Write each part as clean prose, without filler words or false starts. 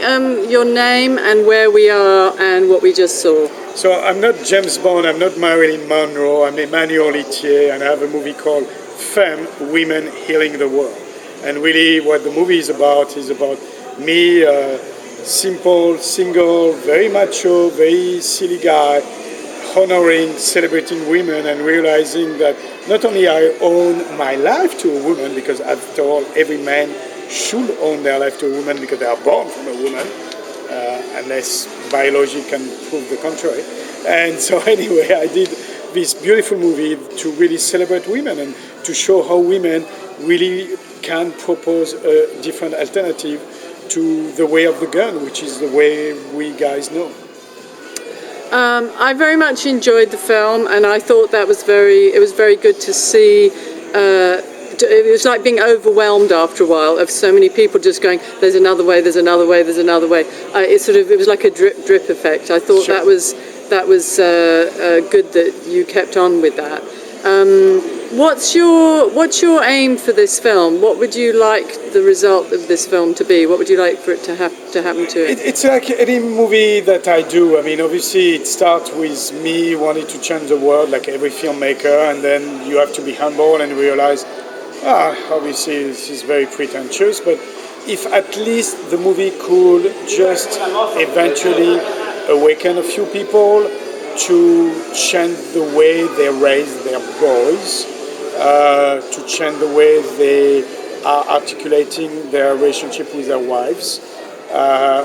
your name and where we are and what we just saw? So I'm not James Bond, I'm not Marilyn Monroe, I'm Emmanuel Itier, and I have a movie called Femme, Women Healing the World. And really what the movie is about me, simple, single, very macho, very silly guy, honoring, celebrating women and realizing that not only I own my life to a woman, because after all, every man should own their life to a woman because they are born from a woman, unless biology can prove the contrary. And so anyway, I did this beautiful movie to really celebrate women and to show how women really can propose a different alternative to the way of the gun, which is the way we guys know. I very much enjoyed the film, and I thought it was very good to see. It was like being overwhelmed after a while of so many people just going, "There's another way, there's another way, there's another way." It was like a drip effect. I thought Sure. that was good that you kept on with that. What's your aim for this film? What would you like the result of this film to be? What would you like for it to happen to it? It's like any movie that I do. I mean, obviously it starts with me wanting to change the world like every filmmaker, and then you have to be humble and realize, obviously this is very pretentious, but if at least the movie could just eventually awaken a few people to change the way they raise their boys, to change the way they are articulating their relationship with their wives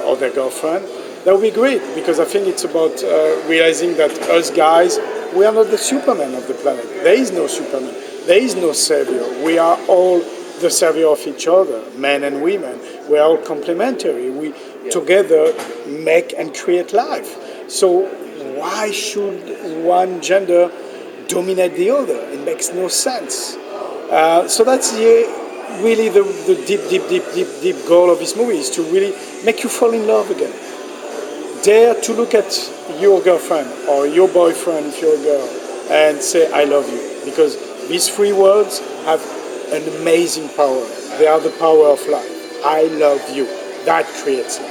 or their girlfriend, that would be great, because I think it's about realizing that us guys, we are not the Superman of the planet. There is no Superman. There is no savior. We are all the savior of each other, men and women. We are all complementary. We together make and create life. So why should one gender dominate the other? It makes no sense. So that's really the deep goal of this movie, is to really make you fall in love again. Dare to look at your girlfriend or your boyfriend if you're a girl and say, "I love you," because these three words have an amazing power. They are the power of life. I love you. That creates life.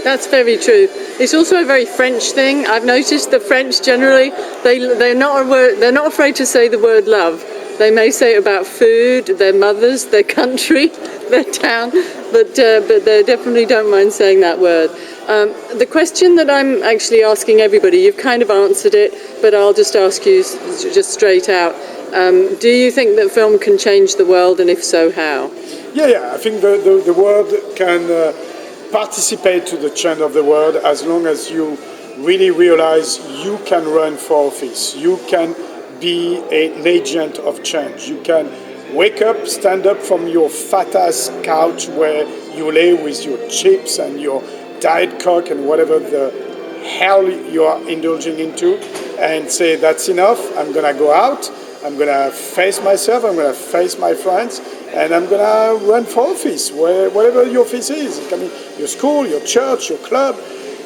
That's very true. It's also a very French thing. I've noticed the French generally, they're not afraid to say the word love. They may say it about food, their mothers, their country, their town, but they definitely don't mind saying that word. The question that I'm actually asking everybody, you've kind of answered it, but I'll just ask you just straight out. Do you think that film can change the world, and if so, how? Yeah. I think the world can participate to the change of the world as long as you really realize you can run for office. You can be an agent of change. You can wake up, stand up from your fat-ass couch where you lay with your chips and your Diet Coke and whatever the hell you are indulging into, and say, "That's enough. I'm going to go out. I'm going to face myself. I'm going to face my friends. And I'm going to run for office, whatever your office is. It can be your school, your church, your club.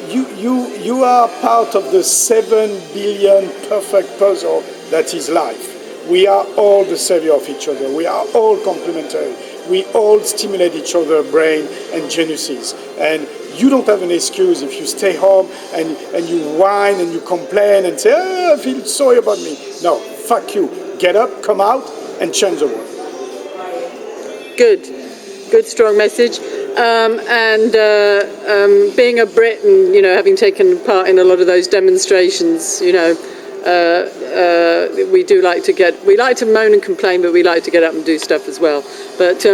You are part of the 7 billion perfect puzzle that is life. We are all the savior of each other. We are all complementary. We all stimulate each other's brain and geniuses. And you don't have an excuse if you stay home and you whine and you complain and say, "I feel sorry about me." No, fuck you. Get up, come out, and change the world. Good, strong message. Being a Brit and having taken part in a lot of those demonstrations, we like to moan and complain, but we like to get up and do stuff as well. But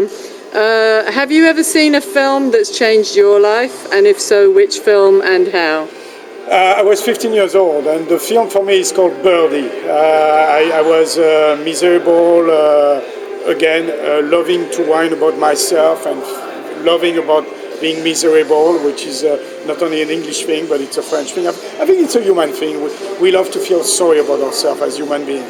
have you ever seen a film that's changed your life, and if so, which film and how? I was 15 years old, and the film for me is called Birdie. I was miserable. Again, loving to whine about myself and loving about being miserable, which is not only an English thing, but it's a French thing. I think it's a human thing. We love to feel sorry about ourselves as human beings.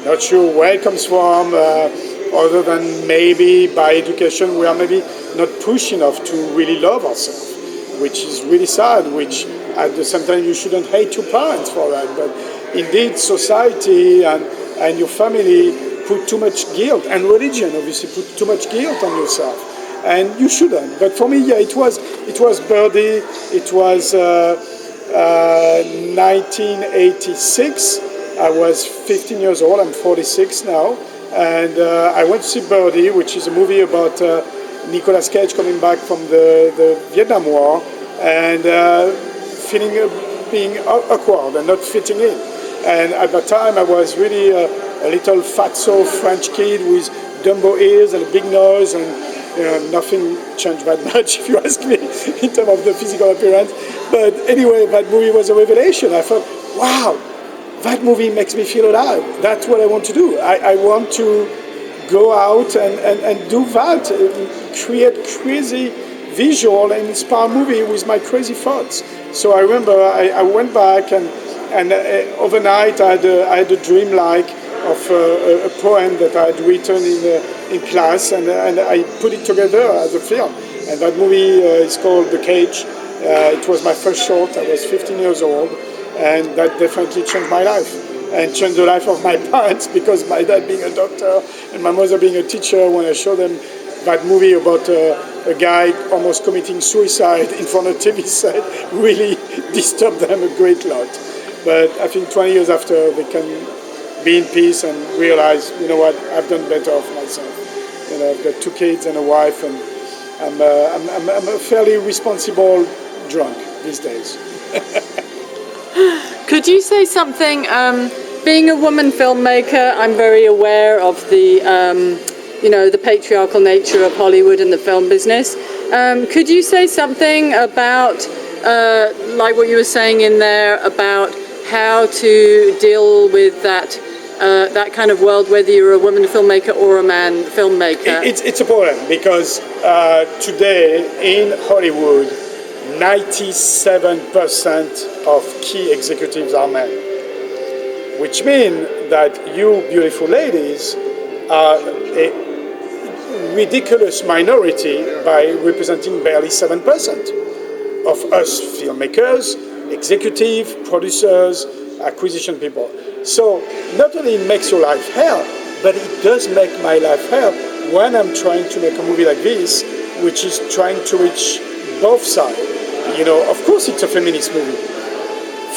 Not sure where it comes from, other than maybe by education we are maybe not pushed enough to really love ourselves, which is really sad, which at the same time you shouldn't hate your parents for that. But indeed, society and your family put too much guilt, and religion obviously put too much guilt on yourself. and you shouldn't. But for me, yeah, it was Birdie. It was 1986. I was 15 years old. I'm 46 now, and I went to see Birdie, which is a movie about Nicolas Cage coming back from the Vietnam War and feeling being awkward and not fitting in. And at that time, I was really a little fatso French kid with Dumbo ears and a big nose, and nothing changed that much, if you ask me, in terms of the physical appearance. But anyway, that movie was a revelation. I thought, wow, that movie makes me feel alive. That's what I want to do. I want to go out and do that, create crazy visual and inspire movie with my crazy thoughts. So I remember I went back and overnight I had a dream like of a poem that I had written in class, and I put it together as a film. And that movie is called The Cage. It was my first short. I was 15 years old, and that definitely changed my life and changed the life of my parents, because my dad being a doctor and my mother being a teacher, when I showed them that movie about a guy almost committing suicide in front of a TV set, really disturbed them a great lot. But I think 20 years after, they can be in peace and realize, you know what, I've done better for myself. I've got 2 kids and a wife, and I'm a fairly responsible drunk these days. Could you say something? Being a woman filmmaker, I'm very aware of the the patriarchal nature of Hollywood and the film business. Could you say something about, like what you were saying in there, about how to deal with that kind of world, whether you're a woman filmmaker or a man filmmaker? It's a problem, because today in Hollywood, 97% of key executives are men, which means that you beautiful ladies are a ridiculous minority by representing barely 7% of us filmmakers, executive, producers, acquisition people. So not only it makes your life hell, but it does make my life hell when I'm trying to make a movie like this, which is trying to reach both sides. Of course it's a feminist movie.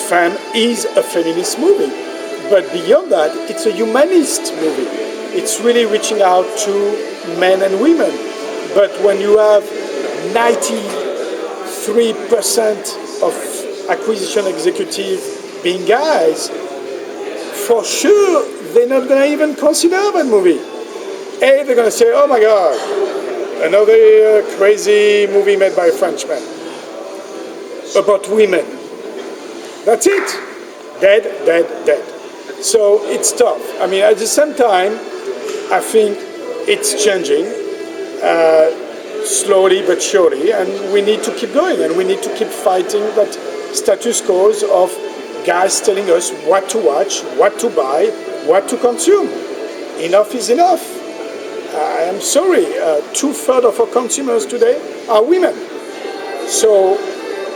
Femme is a feminist movie. But beyond that, it's a humanist movie. It's really reaching out to men and women. But when you have 93% of acquisition executive being guys, for sure they're not going to even consider that movie. They're going to say, oh my God, another crazy movie made by a Frenchman about women. That's it. Dead, dead, dead. So it's tough. I mean, at the same time, I think it's changing slowly but surely, and we need to keep going, and we need to keep fighting that status quo of guys telling us what to watch, what to buy, what to consume. Enough is enough. I am sorry, 2/3 of our consumers today are women. So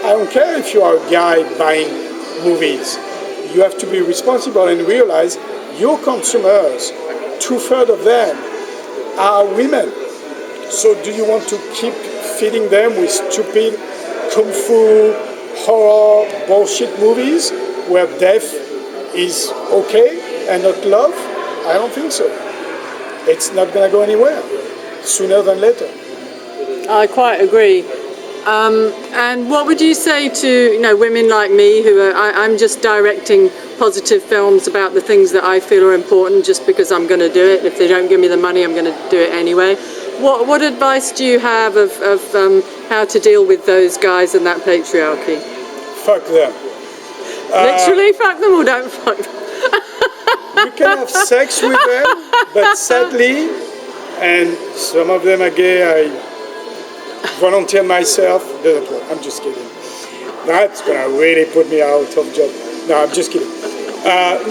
I don't care if you are a guy buying movies. You have to be responsible and realize your consumers, 2/3 of them are women. So do you want to keep feeding them with stupid kung fu, horror, bullshit movies where death is okay and not love? I don't think so. It's not going to go anywhere sooner than later. I quite agree. And what would you say to women like me who I'm just directing positive films about the things that I feel are important just because I'm going to do it. If they don't give me the money, I'm going to do it anyway. What advice do you have of how to deal with those guys and that patriarchy? Fuck them. Literally fuck them or don't fuck them? You can have sex with them, but sadly, and some of them are gay, I volunteer myself, doesn't work. I'm just kidding. That's gonna really put me out of job. No, I'm just kidding.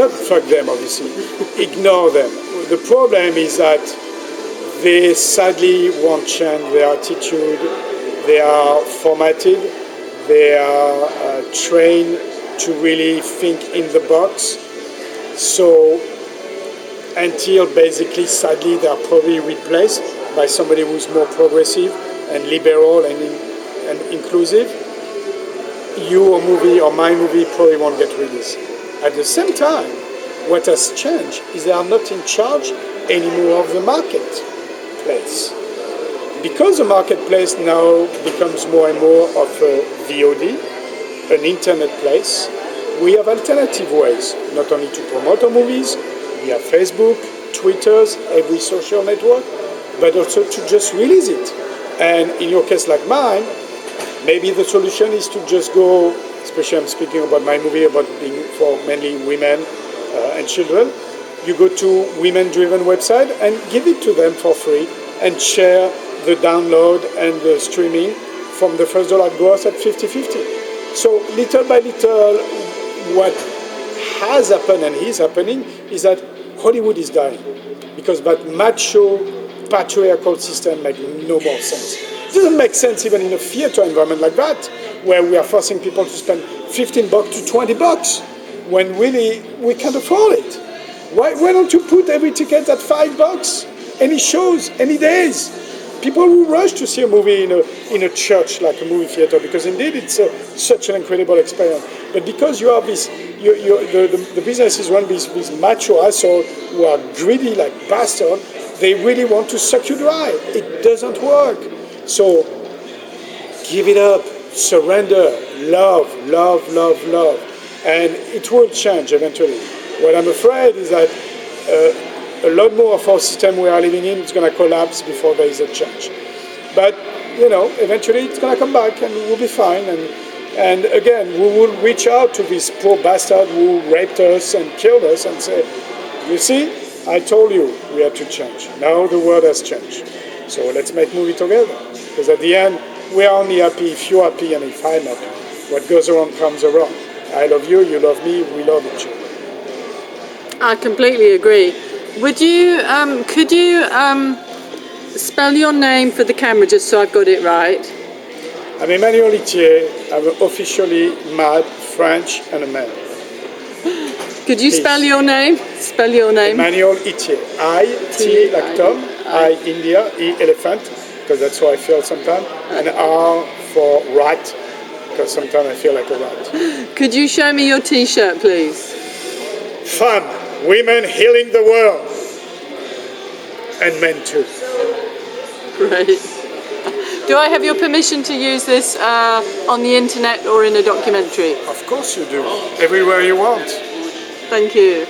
Not fuck them, obviously. Ignore them. The problem is that they sadly won't change their attitude. They are formatted. They are trained to really think in the box. So until basically, sadly, they are probably replaced by somebody who's more progressive, and liberal and inclusive, your movie or my movie probably won't get released. At the same time, what has changed is they are not in charge anymore of the marketplace. Because the marketplace now becomes more and more of a VOD, an internet place, we have alternative ways, not only to promote our movies via Facebook, Twitters, every social network, but also to just release it. And in your case like mine, maybe the solution is to just go, especially I'm speaking about my movie about being for mainly women and children, you go to women-driven website and give it to them for free and share the download and the streaming from the first dollar gross at 50-50. So little by little, what has happened and is happening is that Hollywood is dying because that macho patriarchal system makes no more sense. It doesn't make sense even in a theater environment like that, where we are forcing people to spend $15 to $20 when really we can't afford it. Why don't you put every ticket at $5? Any shows, any days? People will rush to see a movie in a church like a movie theater because indeed it's such an incredible experience. But because you have this, the business is run by these macho assholes who are greedy like bastards, they really want to suck you dry. It doesn't work. So give it up, surrender, love, love, love, love. And it will change eventually. What I'm afraid is that a lot more of our system we are living in is going to collapse before there is a change. But, eventually it's going to come back and we'll be fine. And again, we will reach out to this poor bastard who raped us and killed us and say, you see, I told you we had to change. Now the world has changed. So let's make movie together. Because at the end, we are only happy if you're happy and if I'm happy. What goes around comes around. I love you, you love me, we love each other. I completely agree. Could you spell your name for the camera just so I've got it right? I'm Emmanuel Itier. I'm officially mad, French, and a man. Could you spell your name? Spell your name. Emmanuel Itier. I-T like Tom, I India, E elephant, because that's how I feel sometimes, and R for rat, because sometimes I feel like a rat. Could you show me your T-shirt, please? Femme, women healing the world. And men too. Great. Do I have your permission to use this on the internet or in a documentary? Of course you do. Everywhere you want. Thank you.